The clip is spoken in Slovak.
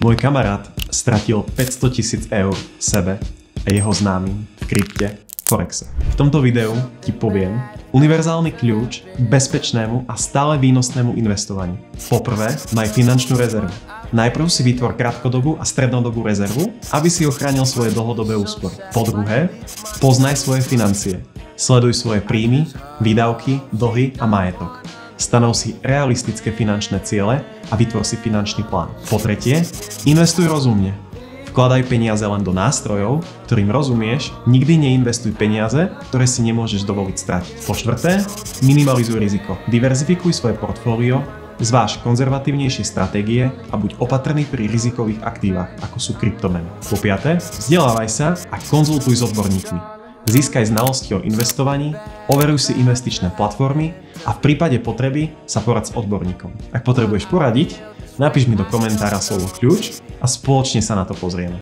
Môj kamarát stratil 500 000 eur sebe a jeho známym v krypte Forexe. V tomto videu ti poviem univerzálny kľúč k bezpečnému a stále výnosnému investovaniu. Poprvé, maj finančnú rezervu. Najprv si vytvor krátkodobú a strednodobú rezervu, aby si ochránil svoje dlhodobé úspory. Po druhé, poznaj svoje financie. Sleduj svoje príjmy, výdavky, dlhy a majetok. Stanov si realistické finančné ciele a vytvor si finančný plán. Po tretie, investuj rozumne. Vkladaj peniaze len do nástrojov, ktorým rozumieš, nikdy neinvestuj peniaze, ktoré si nemôžeš dovoliť stratiť. Po štvrté, minimalizuj riziko. Diverzifikuj svoje portfólio, zváž konzervatívnejšie stratégie a buď opatrný pri rizikových aktívach, ako sú kryptomeny. Po piate, vzdelávaj sa a konzultuj s odborníkmi. Získaj znalosti o investovaní, overuj si investičné platformy a v prípade potreby sa poraď s odborníkom. Ak potrebuješ poradiť, napíš mi do komentára slovo kľúč a spoločne sa na to pozrieme.